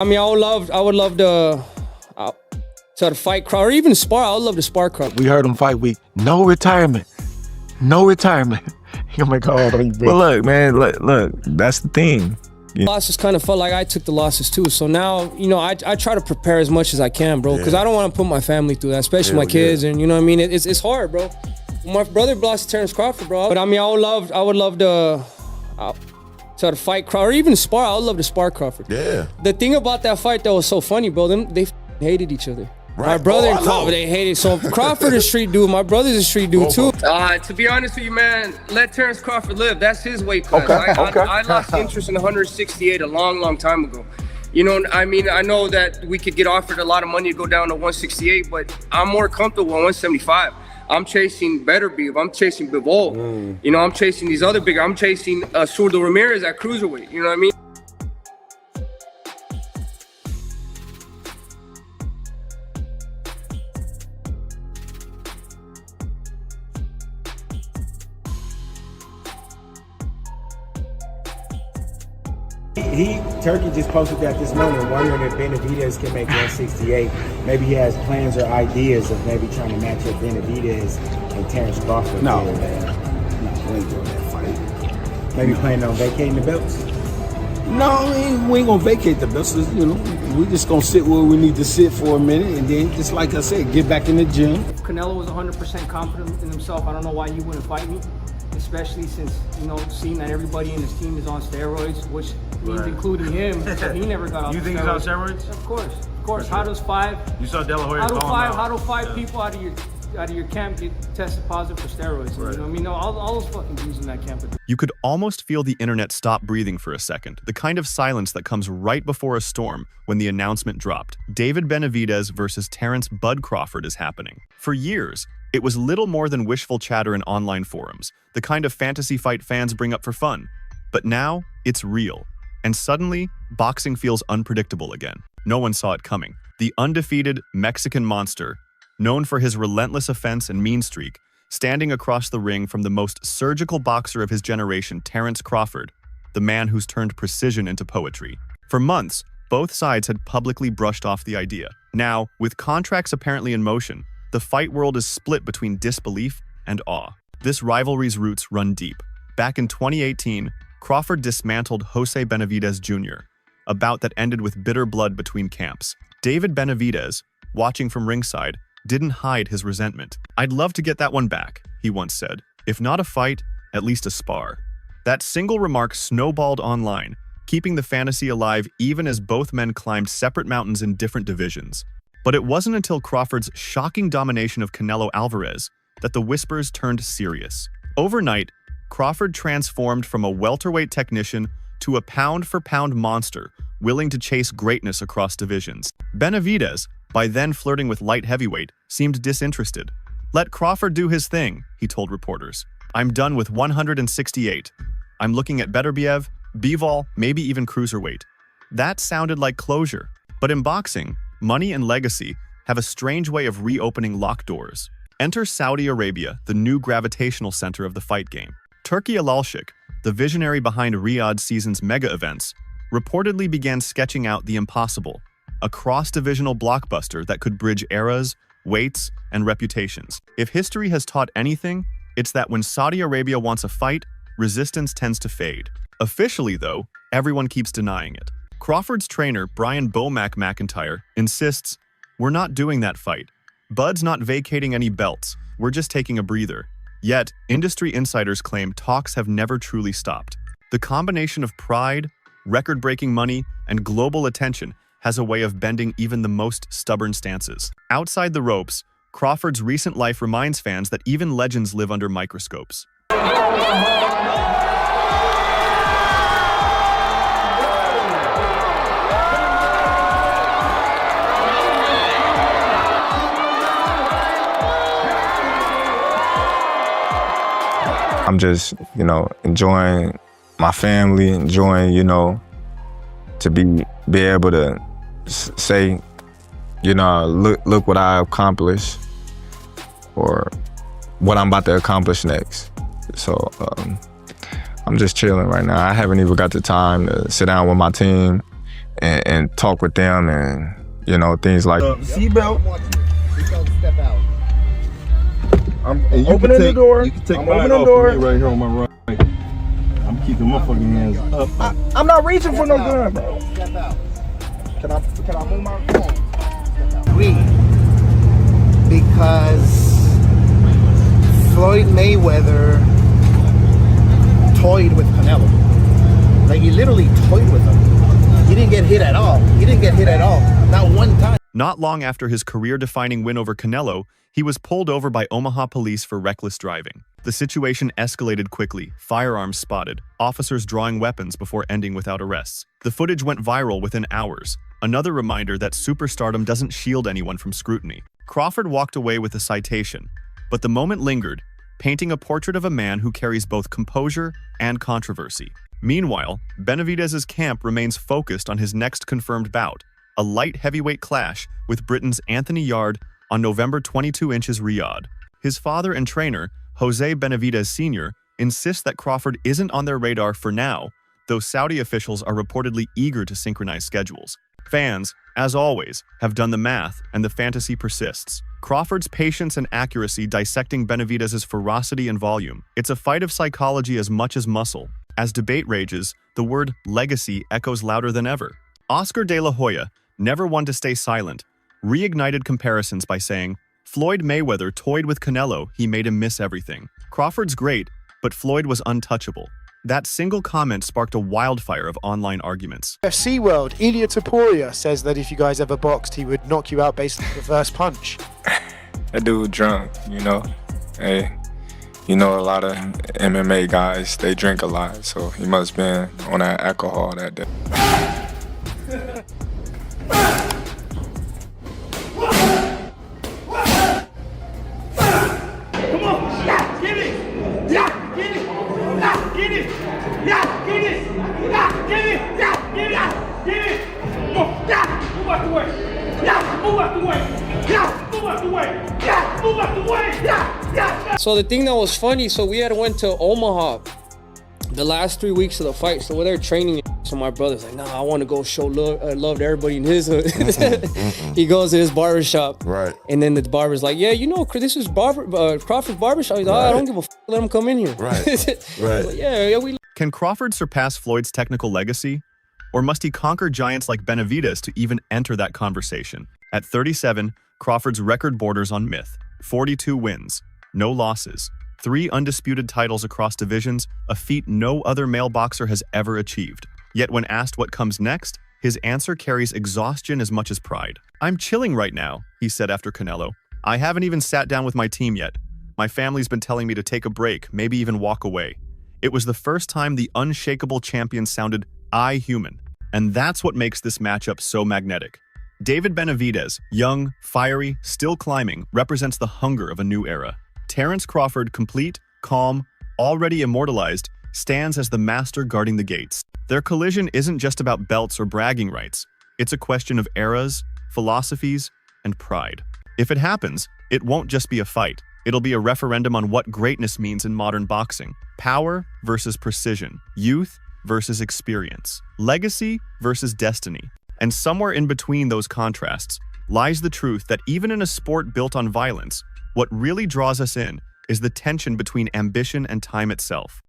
I mean, I would love to fight Crawford, or even spar. I would love to spar Crawford. We heard him fight week. No retirement. No retirement. He'll make hard on you, bro. Well, look, man, look, that's the thing. Losses kind of felt like I took the losses too. So now, you know, I try to prepare as much as I can, bro, because I don't want to put my family through that, especially my kids. And you know what I mean? It's hard, bro. My brother lost to Terence Crawford, bro. But I mean, I would love to fight Crawford, or even spar. I would love to spar Crawford. Yeah. The thing about that fight that was so funny, bro, they hated each other. Right. My brother and Crawford, they hated. So Crawford is a street dude. My brother's a street dude too. To be honest with you, man, let Terence Crawford live. That's his weight class. I lost interest in 168 a long time ago. You know, I mean, I know that we could get offered a lot of money to go down to 168, but I'm more comfortable at 175. I'm chasing better beef. I'm chasing Bivol. You know, I'm chasing these other bigger. I'm chasing Surdo Ramirez at cruiserweight. You know what I mean? Turkey just posted that this morning, wondering if Benavidez can make 168. Maybe he has plans or ideas of maybe trying to match up Benavidez and Terence Crawford. No, we ain't doing that fight. Maybe planning on vacating the belts. No, we ain't gonna vacate the belts. You know, we just gonna sit where we need to sit for a minute, and then, just like I said, get back in the gym. Canelo was 100% confident in himself. I don't know why he wouldn't fight me, especially since, you know, seeing that everybody in his team is on steroids, which means including him. So he never got off. You think he's on steroids? Of course. How does five? You saw De La Hoya call him out. How do five people out of your camp get tested positive for steroids? Right. You know what I mean? No, all those fucking dudes in that camp. You could almost feel the internet stop breathing for a second, the kind of silence that comes right before a storm when the announcement dropped. David Benavidez versus Terence Bud Crawford is happening. For years, it was little more than wishful chatter in online forums, the kind of fantasy fight fans bring up for fun. But now, it's real. And suddenly, boxing feels unpredictable again. No one saw it coming. The undefeated Mexican monster, known for his relentless offense and mean streak, standing across the ring from the most surgical boxer of his generation, Terence Crawford, the man who's turned precision into poetry. For months, both sides had publicly brushed off the idea. Now, with contracts apparently in motion, the fight world is split between disbelief and awe. This rivalry's roots run deep. Back in 2018, Crawford dismantled Jose Benavidez Jr., a bout that ended with bitter blood between camps. David Benavidez, watching from ringside, didn't hide his resentment. "I'd love to get that one back," he once said. "If not a fight, at least a spar." That single remark snowballed online, keeping the fantasy alive even as both men climbed separate mountains in different divisions. But it wasn't until Crawford's shocking domination of Canelo Alvarez that the whispers turned serious. Overnight, Crawford transformed from a welterweight technician to a pound-for-pound monster willing to chase greatness across divisions. Benavidez, by then flirting with light heavyweight, seemed disinterested. "Let Crawford do his thing," he told reporters. "I'm done with 168. I'm looking at Beterbiev, Bivol, maybe even cruiserweight." That sounded like closure. But in boxing, money and legacy have a strange way of reopening locked doors. Enter Saudi Arabia, the new gravitational center of the fight game. Turki Alalshik, the visionary behind Riyadh season's mega events, reportedly began sketching out the impossible, a cross-divisional blockbuster that could bridge eras, weights, and reputations. If history has taught anything, it's that when Saudi Arabia wants a fight, resistance tends to fade. Officially, though, everyone keeps denying it. Crawford's trainer, Brian Bomac McIntyre, insists, "We're not doing that fight. Bud's not vacating any belts. We're just taking a breather." Yet, industry insiders claim talks have never truly stopped. The combination of pride, record-breaking money, and global attention has a way of bending even the most stubborn stances. Outside the ropes, Crawford's recent life reminds fans that even legends live under microscopes. I'm just, enjoying my family, enjoying, to be able to say, look what I accomplished, or what I'm about to accomplish next. So I'm just chilling right now. I haven't even got the time to sit down with my team and talk with them and, you know, things like Seatbelt. Step out. Opening the door. You can take I'm mine opening off the door. of me right here on my right. I'm keeping my fucking hands up. I'm not reaching for no gun, bro. Step out. Can I move my phone? Agree. Because Floyd Mayweather toyed with Canelo. Like, he literally toyed with him. He didn't get hit at all. Not one time. Not long after his career-defining win over Canelo, he was pulled over by Omaha police for reckless driving. The situation escalated quickly, firearms spotted, officers drawing weapons before ending without arrests. The footage went viral within hours, another reminder that superstardom doesn't shield anyone from scrutiny. Crawford walked away with a citation, but the moment lingered, painting a portrait of a man who carries both composure and controversy. Meanwhile, Benavidez's camp remains focused on his next confirmed bout, a light heavyweight clash with Britain's Anthony Yarde on November 22 inches Riyadh. His father and trainer, Jose Benavidez Sr., insists that Crawford isn't on their radar for now, though Saudi officials are reportedly eager to synchronize schedules. Fans, as always, have done the math, and the fantasy persists. Crawford's patience and accuracy dissecting Benavidez's ferocity and volume. It's a fight of psychology as much as muscle. As debate rages, the word legacy echoes louder than ever. Oscar de la Hoya, never one to stay silent, reignited comparisons by saying, Floyd Mayweather toyed with Canelo, he made him miss everything. Crawford's great, but Floyd was untouchable. That single comment sparked a wildfire of online arguments. FC World, Ilya Topuria says that if you guys ever boxed, he would knock you out based on the first punch. that dude drunk, you know. Hey, you know, a lot of MMA guys, they drink a lot, so he must have been on that alcohol that day. So the thing that was funny, so we had went to Omaha the last 3 weeks of the fight. So we're there training. So my brother's like, nah, I want to go show love to everybody in his hood. He goes to his barbershop. Right. And then the barber's like, yeah, you know, this is Crawford's barbershop. He's like, I don't give a f, let him come in here. Right. Right. Like, yeah, we. Can Crawford surpass Floyd's technical legacy? Or must he conquer giants like Benavidez to even enter that conversation? At 37, Crawford's record borders on myth. 42 wins, no losses, 3 undisputed titles across divisions, a feat no other male boxer has ever achieved. Yet when asked what comes next, his answer carries exhaustion as much as pride. I'm chilling right now, he said after Canelo. I haven't even sat down with my team yet. My family's been telling me to take a break, maybe even walk away. It was the first time the unshakable champion sounded I human. And that's what makes this matchup so magnetic. David Benavidez, young, fiery, still climbing, represents the hunger of a new era. Terence Crawford, complete, calm, already immortalized, stands as the master guarding the gates. Their collision isn't just about belts or bragging rights. It's a question of eras, philosophies, and pride. If it happens, it won't just be a fight. It'll be a referendum on what greatness means in modern boxing. Power versus precision. Youth versus experience. Legacy versus destiny. And somewhere in between those contrasts lies the truth that even in a sport built on violence, what really draws us in is the tension between ambition and time itself.